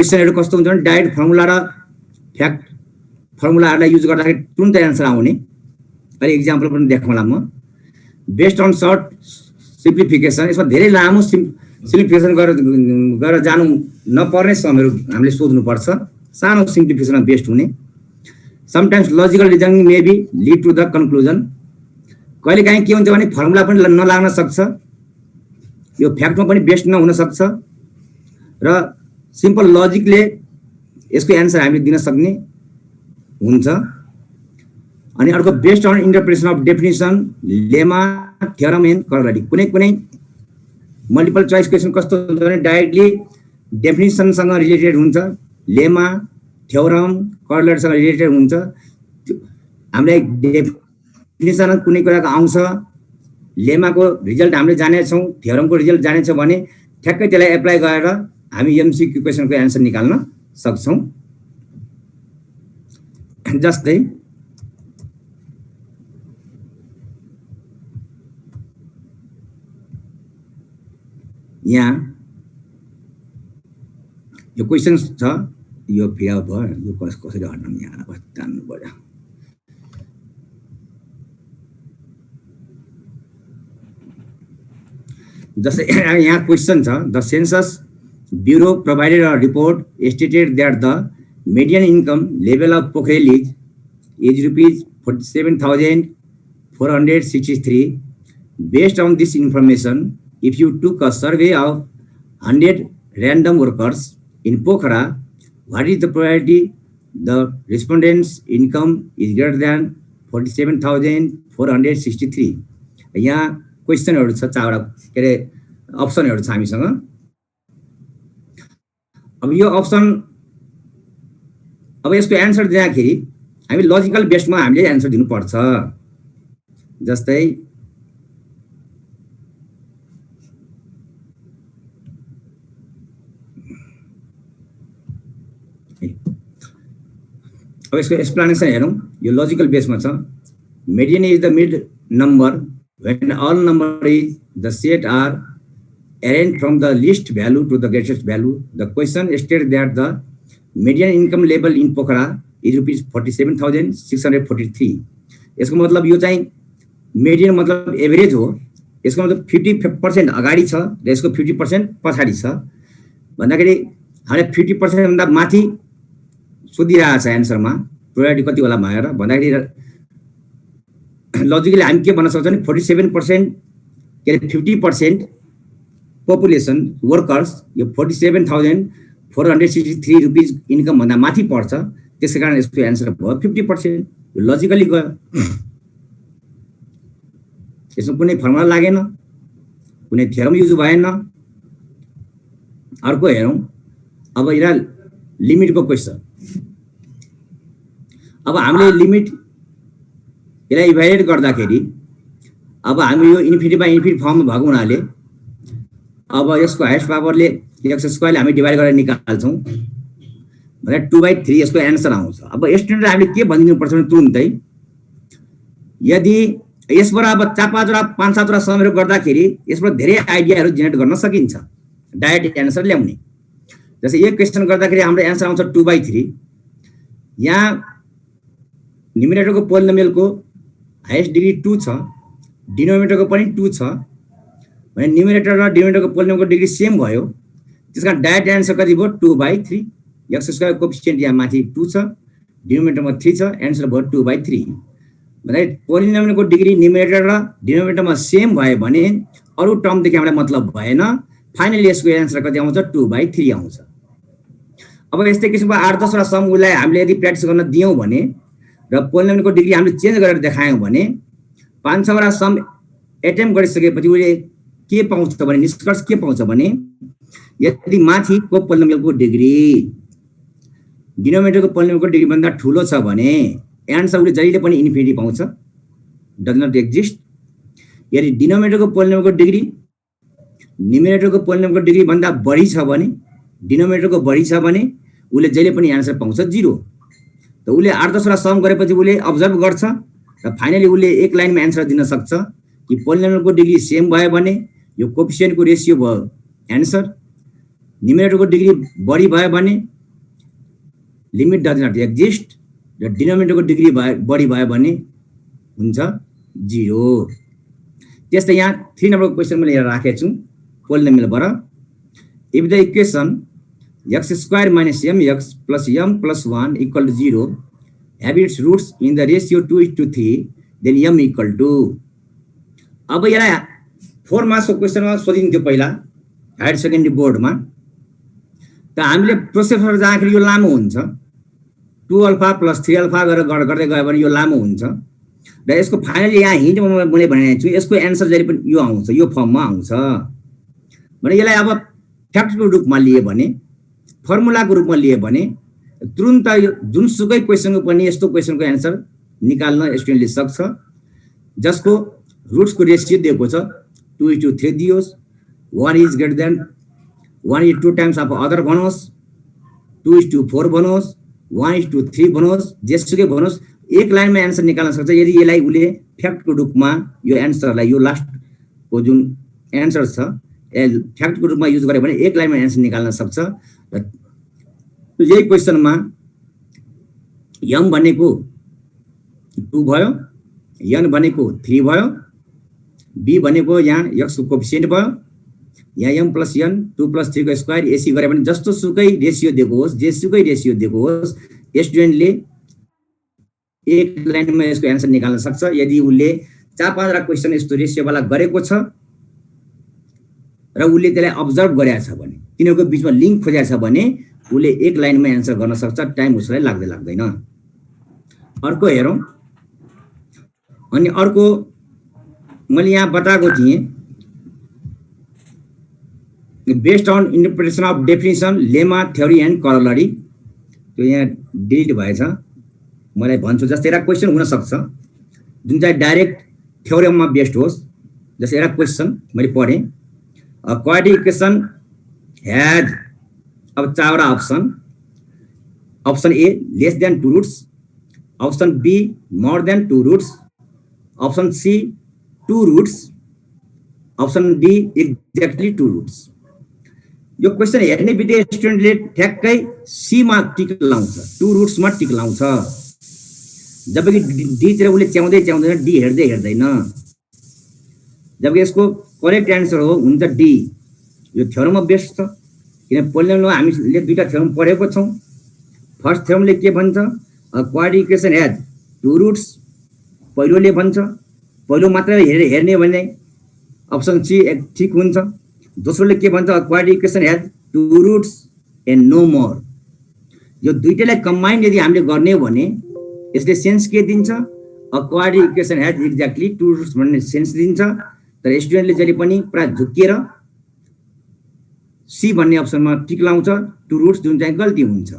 क्वेसनहरु कस्तो हुन्छ भने डाइरेक्ट फर्मुला र फ्याक्ट फर्मुलाहरुलाई युज गर्दाखेरि तुरुन्तै आन्सर आउने। अहिले एक्जाम्पल पनि देखाउँला म। बेस्ड अन सर्ट सिम्प्लिफिकेसन, यसमा धेरै लामो सिम्प्लिफिकेसन गरेर जानु नपर्ने समयहरु हामीले सोध्नु पर्छ। सानो सिम्प्लिफिकेसनमा बेस्ड हुने। Sometimes logical reasoning may be lead to the conclusion. कहिलेकाहीँ के हुन्छ भने फर्मुला पनि नलाग्न सक्छ, यो फ्याक्टमा पनि बेस्ड नहुन सक्छ र सिम्पल लजिकले यसको एन्सर हामीले दिन सक्ने हुन्छ। अनि अर्को based on interpretation of definition, lemma, theorem and corollary. कुनै मल्टिपल चोइस क्वेसन कस्तो हुन्छ भने डाइरेक्टली डेफिनिसनसँग रिलेटेड हुन्छ, लेमा, थ्योरम, करोलरीसँग रिलेटेड हुन्छ। हामीलाई डेफिनिसन कुनै कुराको आउँछ, लेमाको रिजल्ट हामीले जानेछौँ, थ्योरमको रिजल्ट जानेछौँ भने ठ्याक्कै त्यसलाई एप्लाई गरेर हामी एमसीक्यू क्वेसनको एन्सर निकाल्न सक्छौँ। जस्तै यहाँ यो क्वेसन छ, यो फिल भयो, यो कसरी हटाउनु यहाँ जान्नु पर्यो। जस्तै यहाँ क्वेसन छ, the census bureau provided a report stated that the median income level of Pokhel is rupees 47,463. Based on this information, if you took a survey of 100 random workers in Pokhara, what is the probability the respondents' income is greater than 47,463? यहाँ क्वेसनहरु छ, चारवटा के रे अप्सनहरु छ हामीसँग। अब यो option, अब यसको एन्सर दिँदाखेरि हामी लजिकल बेस्डमा हामीले एन्सर दिनुपर्छ। जस्तै अब यसको एक्सप्लेनेसन हेरौँ। यो लजिकल बेसमा छ। Median is the mid number when all number is the set are arranged from the least value to the greatest value. The question states that the median income level in Pokhara is rupees 47,643. यसको मतलब यो चाहिँ median मतलब average हो। यसको मतलब 50% अगाडि छ र यसको 50% पछाडि छ भन्दाखेरि हामीले 50% भन्दा माथि सोधिरहेको छ एन्सरमा प्रोबेबिलिटी कति होला भनेर भन्दाखेरि लजिकली हामी के भन्न सक्छौँ भने 47% के 50% पपुलेसन वर्कर्स यो 47,463 रुपीज इन्कम भन्दा माथि पर्छ। त्यसै कारण यसको एन्सर भयो 50%। यो लजिकली गयो। यसमा कुनै फर्मुला लागेन, कुनै थ्योरम युज भएन। अर्को हेरौँ। अब यहाँ लिमिटको क्वेसन। अब हामीले लिमिट यसलाई इभ्यालुएट गर्दाखेरि अब हामी यो इन्फिनिटी बाइ इन्फिनिटी फर्म भएको हुनाले अब यसको हाइएस्ट पावरले एक्स स्क्वायरले हामी डिभाइड गरेर निकाल्छौँ भने 2/3 यसको एन्सर आउँछ। अब स्टुडेन्टले हामीले के भनिदिनु पर्छ भने तुरुन्तै यदि यसबाट अब 4-5वटा 5-7वटा समहरू गर्दाखेरि यसबाट धेरै आइडियाहरू जेनेरेट गर्न सकिन्छ डाइरेक्ट एन्सर ल्याउने। जस्तै यो क्वेसन गर्दाखेरि हाम्रो एन्सर आउँछ 2/3। यहाँ न्युमिनेटरको पोलिनोमियलको हाइएस्ट डिग्री 2 छ, डिनोमिनेटरको पनि 2 छ भने न्युमिनेटर र डिनोमिनेटरको पोलिनोमियलको डिग्री सेम भयो। त्यसकारण डाइरेक्ट एन्सर कति भयो 2/3। एक्स स्क्वायर कोएफिसिएन्ट यहाँ माथि 2 छ, डिनोमिनेटरमा 3 छ, एन्सर भयो 2/3। भने पोलिनोमियलको डिग्री न्युमिनेटर र डिनोमिनेटरमा सेम भयो भने अरु टर्मदेखि हामीलाई मतलब भएन। फाइनली यसको एन्सर कति आउँछ 2/3 आउँछ। अब यस्तै किसिमको 8-10वटा समलाई हामीले यदि प्र्याक्टिस गर्न दियौँ भने र पोलिनोमियलको डिग्री हामीले चेन्ज गरेर देखायौँ भने 5-6वटा सम एटेम्प गरिसकेपछि उसले के पाउँछ भने निष्कर्ष के पाउँछ भने यदि माथिको पोलिनोमियलको डिग्री डिनोमिनेटरको पोलिनोमियलको डिग्री भन्दा ठुलो छ भने एन्सर उसले जहिले पनि इन्फिनिटी पाउँछ, डज नट एक्जिस्ट। यदि डिनोमिनेटरको पोलिनोमियलको डिग्री न्युमिनेटरको पोलिनोमियलको डिग्री भन्दा बढी छ भने डिनोमिनेटरको बढी छ भने उसले जहिले पनि एन्सर पाउँछ 0। त उसले 8-10वटा सम गरेपछि उसले अब्जर्भ गर्छ र फाइनली उसले एक लाइनमा एन्सर दिन सक्छ कि पोलिनोमियलको डिग्री सेम भयो भने यो कोएफिसिएन्टको रेशियो भयो एन्सर न्युमेरेटरको डिग्री बढी भयो भने लिमिट डज नट एक्जिस्ट र डिनोमिनेटरको डिग्री बढी भयो भने हुन्छ 0। त्यस्तै यहाँ 3 नम्बरको क्वेसन मैले यहाँ राखेको छु पोलिनोमियलबाट। If the equation x² - mx + m + 1 = 0 have its roots in the ratio 2:3 then m = अब यसलाई 4 मार्क्सको क्वेसनमा सोधिन्थ्यो पहिला हायर सेकेन्डरी बोर्डमा। त हामीले प्रोसेसर जाँदाखेरि यो लामो हुन्छ 2α + 3α गरेर गर्दै गयो भने यो लामो हुन्छ र यसको फाइनली यहाँ हिन्ट मैले भनेको छु यसको एन्सर जहिले पनि यो आउँछ, यो फर्ममा आउँछ भने यसलाई अब फ्याक्टको रूपमा लिए भने फर्मुलाको रूपमा लिए भने तुरुन्त जुनसुकै क्वेसनको पनि यस्तो क्वेसनको एन्सर निकाल्न स्टुडेन्टले सक्छ जसको रुट्सको रेसियो दिएको छ 2:3 दियोस्, 1 is greater than 1 is 2 times of other बनोस्, 2:4 बनोस्, 1:3 बनोस्, जेसुकै बनोस् एक लाइनमा एन्सर निकाल्न सक्छ यदि यसलाई उले फ्याक्टको रूपमा यो एन्सरलाई यो लास्टको जुन एन्सर छ फ्याक्टको रूपमा युज गर्यो भने एक लाइनमा एन्सर निकाल्न सक्छ। र यही क्वेसनमा m भनेको 2 भयो, n भनेको 3 भयो, b भनेको यहाँ x को कोएफिसिएन्ट भयो, यहाँ m + n 2 + 3 को स्क्वायर एसी गरे भने जस्तो सुकै रेशियो दिएको होस् जेसुकै रेशियो दिएको होस् स्टुडेन्टले एक लाइनमा यसको एन्सर निकाल्न सक्छ यदि उले 4-5 वटा क्वेसन यस्तो रेशियो वाला गरेको छ र उले त्यसलाई अब्जर्भ गरेको छ भने तिनीहरुको बीचमा लिंक खोजेको छ भने उले एक लाइनमा एन्सर गर्न सक्छ, टाइम उसलाई लाग्दैन। अर्को हेरौं। अनि अर्को मैले यहाँ बताएको थिएँ based on interpretation of definition lemma theory and corollary त्यो यहाँ डिलिट भएछ। मलाई भन्छु जस्तै एउटा क्वेसन हुन सक्छ जुन चाहिँ डाइरेक्ट थ्योरममा बेस्ड होस्। जस्तै एउटा क्वेसन मैले पढेँ क्वाड्रेटिक इक्वेसन हैज अब 4 वटा option. Option A less than 2 roots, option B more than 2 roots, option C 2 roots, option D exactly 2 roots. यो क्वेसन हेर्ने बित्तिकै स्टुडेन्टले ठ्याक्कै सी मा टिक लाउँछ, 2 रूट्स मा टिक लाउँछ, जबकि डी तिर उले च्याउँदैन, डी हेर्दैन। जबकि यसको करेक्ट एन्सर हुन्छ डी। यो थ्योरममा बेस्ड छ किन पोलिनोमियलमा हामीले दुईटा थ्योरम पढेको छौं। फर्स्ट थ्योरमले के भन्छ क्वाड्रेटिक इक्वेसन हैज 2 रूट्स पहिलोले भन्छ, पहिलो मात्र हेर्ने भने अप्सन सी ठीक हुन्छ। दोस्रोले के भन्छ quadratic equation has 2 roots and no more. यो दुईटैलाई कम्बाइन यदि हामीले गर्ने हो भने यसले सेन्स के दिन्छ quadratic equation has exactly 2 roots भन्ने सेन्स दिन्छ। तर स्टुडेन्टले जहिले पनि पुरा झुक्किएर सी भन्ने अप्सनमा टिक लाउँछ 2 रूट्स जुन चाहिँ गल्ती हुन्छ।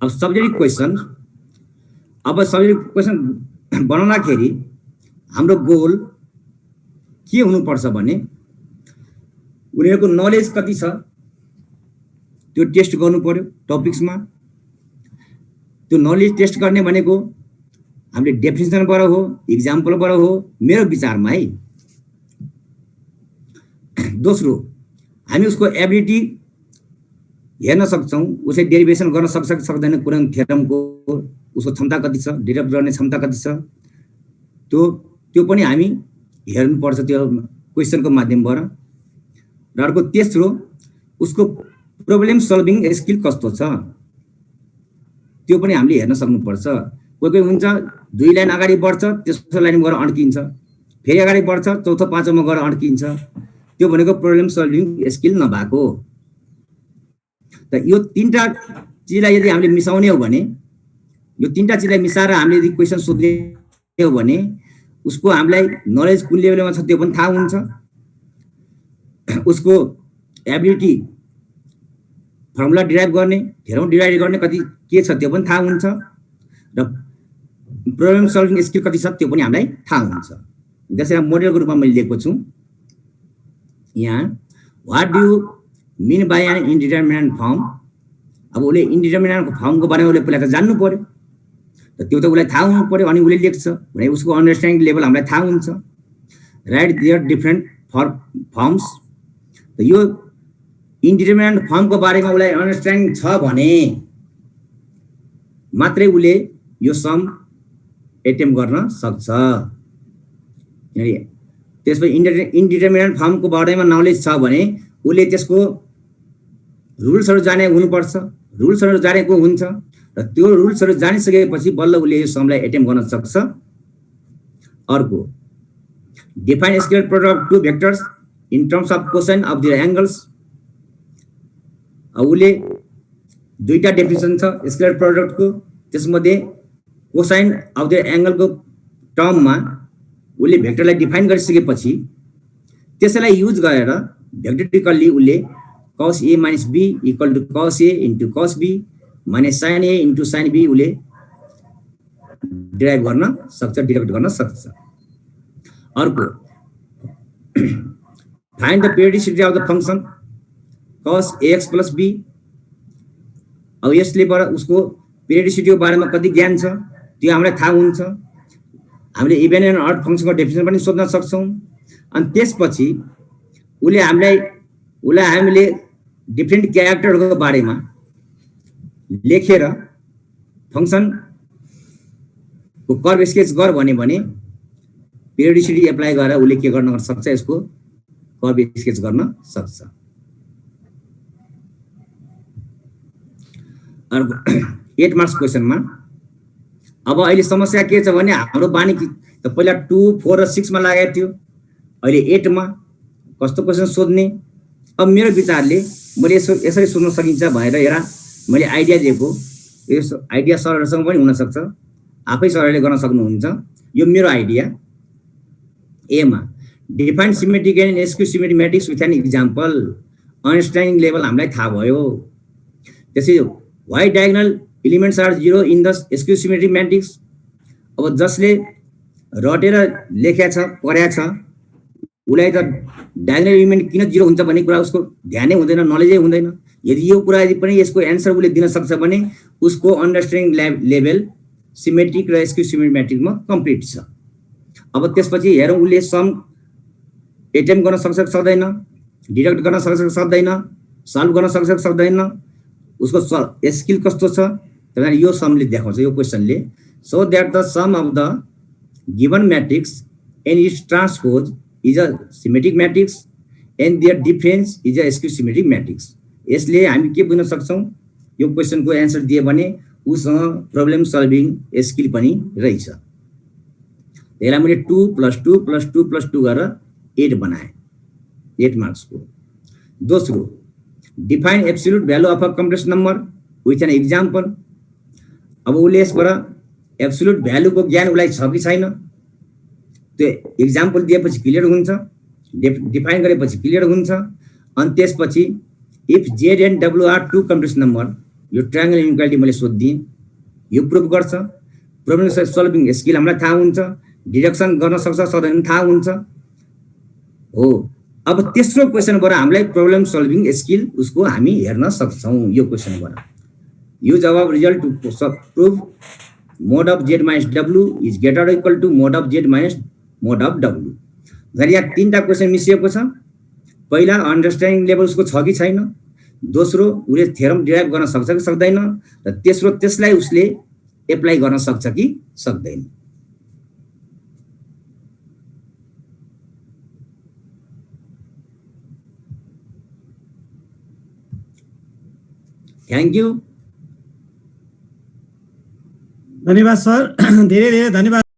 अब सब्जेक्टिभ क्वेसन बनाउँदाखेरि हाम्रो गोल के हुनुपर्छ भने उनीहरुको नलेज कति छ त्यो टेस्ट गर्नु पर्यो टपिक्समा। त्यो नलेज टेस्ट गर्ने भनेको हामीले डेफिनिसनबाट हो, एक्जाम्पलबाट हो मेरो विचारमा है। दोस्रो हामी उसको एबिलिटी हेर्न सक्छौं, उसले डेरिभेसन गर्न सक्छ कि सक्दैन, कुनै थ्योरमको उसको क्षमता कति छ, डेरिभ गर्ने क्षमता कति छ त्यो पनि हामी हेर्नु पर्छ त्यो क्वेसनको माध्यमबाट। र अर्को तेस्रो उसको प्रब्लम सल्भिङ स्किल कस्तो छ त्यो पनि हामीले हेर्न सक्नुपर्छ। कोही हुन्छ 2 लाइन अगाडि बढ्छ तेस्रो लाइनमा गएर अड्किन्छ, फेरि अगाडि बढ्छ चौथो पाँचौंमा गएर अड्किन्छ, त्यो भनेको प्रब्लम सल्भिङ स्किल नभएको। त यो तीनटा चीजलाई यदि हामीले मिसाउने हो भने यो तीनटा चीजलाई मिसाएर हामीले यदि क्वेसन सोध्ने हो भने उसको हामीलाई नलेज कुन लेभलमा छ त्यो पनि थाहा हुन्छ, उसको एबिलिटी फर्मुला डिराइभ गर्ने थ्योरम डिराइभ गर्ने कति के छ त्यो पनि थाहा हुन्छ र प्रब्लम सल्भिङ स्किल कति छ त्यो पनि हामीलाई थाहा हुन्छ। जस्तै मोडेलको रूपमा मैले लेखेको छु यहाँ what do you mean by an indeterminate form. अब उसले इन्डिटरमिनेन्ट फर्मको बारेमा उसले पहिला त जान्नु पर्यो, त त्यो त उसलाई थाहा हुनु पर्यो अनि उसले लेख्छ भने उसको अन्डरस्ट्यान्डिङ लेभल हामीलाई थाहा हुन्छ। Write their different forms. यो इन्डिटर्मिनेन्ट फर्मको बारेमा उसलाई अन्डरस्ट्यान्डिङ छ भने मात्रै उसले यो सम एटेम्प गर्न सक्छ। त्यसपछि इन्डिटर्मिनेन्ट फर्मको बारेमा नलेज छ भने उसले त्यसको रुल्सहरू जाने हुनुपर्छ। रुल्सहरू जानेको हुन्छ र त्यो रुल्सहरू जानिसकेपछि बल्ल उसले यो समलाई एटेम्प गर्न सक्छ। अर्को, define scalar product of two vectors in terms of cosine of their angles. उसले दुईटा डेफिनेसन छ स्केलर प्रोडक्टको, त्यसमध्ये कोसाइन अफ देयर एंगलको टर्ममा उसले भेक्टरलाई डिफाइन गरिसकेपछि त्यसैलाई युज गरेर भेक्टरिकल्ली उसले cos a minus b equal to cos a into cos b minus sin a into sin b उसले डिराइभ गर्न सक्छ, डिराइभ गर्न सक्छ। अर्को, find the periodicity of the function cos ax plus b। अब यसले उसको पेरियोडिसिटीको बारेमा कति ज्ञान छ त्यो हामीलाई थाहा हुन्छ। हामीले इभेन एन्ड अड फंक्शनको डेफिनेसन पनि सोध्न सक्छौँ। अनि त्यसपछि उसलाई हामीले डिफ्रेन्ट क्यारेक्टरहरूको बारेमा लेखेर फंक्शनको कर्व स्केच गर भने पेरियोडिसिटी एप्लाई गरेर उसले के गर्न सक्छ, यसको कर्व स्केच गर्न सक्छ। अर्को 8 मार्क्स क्वेसनमा अब अहिले समस्या के छ भने हाम्रो बानी त पहिला 2, 4 र 6 मा लागेको थियो, अहिले 8 मा कस्तो क्वेसन सोध्ने। अब मेरो विचारले मैले यसरी सोध्न सकिन्छ भनेर हेरा मैले आइडिया दिएको। यो आइडिया सरहरुसँग पनि हुन सक्छ, आफै सरहरुले गर्न सक्नुहुन्छ। यो मेरो आइडिया। ए मा define symmetric and exclusive symmetric matrix with an example. Understanding level हामीलाई थाहा भयो। त्यसै why diagonal elements are 0 in the exclusive symmetric matrix. अब जसले रटेर लेख्या छ पढ्या छ उसलाई त डायगोनल एलिमेन्ट किन 0 हुन्छ भन्ने कुरा उसको ध्यानै हुँदैन, नलेजै हुँदैन। यदि यो कुरा पनि यसको एन्सर उसले दिन सक्छ भने उसको अन्डरस्ट्यान्डिङ लेभल सिमेट्रिक र एक्सक्लुसिभ सिमेट्रिक म्याट्रिक्समा कम्प्लिट छ। अब त्यसपछि हेरौँ उसले सम एटेम्प गर्न सक्छ सक्दैन, डिडक्ट गर्न सक्छ सक्दैन, सल्भ गर्न सक्छ सक्दैन, उसको स्किल कस्तो छ त्यसलाई यो समले देखाउँछ, यो क्वेसनले। So that the sum of the given matrix and its transpose is a symmetric matrix and their difference is a exclusive symmetric matrix. यसले हामी के बुझ्न सक्छौं, यो क्वेसनको एन्सर दिए भने उसँग प्रब्लम सल्भिङ स्किल पनि रहेछ। त्यसलाई मैले 2 + 2 + 2 + 2 गरेर 8 बनाए, 8 मार्क्स को। दोस्रो, define absolute value of a complex number with an example. अब उसले यसबाट एब्सोल्युट भ्यालुको ज्ञान उसलाई छ कि छैन त्यो एक्जाम्पल दिएपछि क्लियर हुन्छ, डिफाइन गरेपछि क्लियर हुन्छ। अनि त्यसपछि if Z and W are 2 complex number, यो ट्रायंगल इनइक्वालिटी मैले सोध्दिएँ, यो प्रुभ गर्छ। प्रब्लम सल्भिङ स्किल हामीलाई थाहा हुन्छ, डिडक्सन गर्न सक्छ सक्दैन थाहा हुन्छ हो। अब तेस्रो क्वेसनबाट हामीलाई प्रब्लम सल्भिङ स्किल उसको हामी हेर्न सक्छौं। यो क्वेसनबाट use our result to prove mode of Z minus W is greater equal to mode of Z minus mode of W. यहाँ 3टा क्वेसन मिसिएको छ। पहिला अन्डरस्ट्यान्डिङ लेभल उसको छ कि छैन, दोस्रो उसले थ्योरम डिराइभ गर्न सक्छ कि सक्दैन, र तेस्रो त्यसलाई उसले एप्लाई गर्न सक्छ कि सक्दैन। थ्याङ्क यू, धन्यवाद सर, धेरै धेरै धन्यवाद।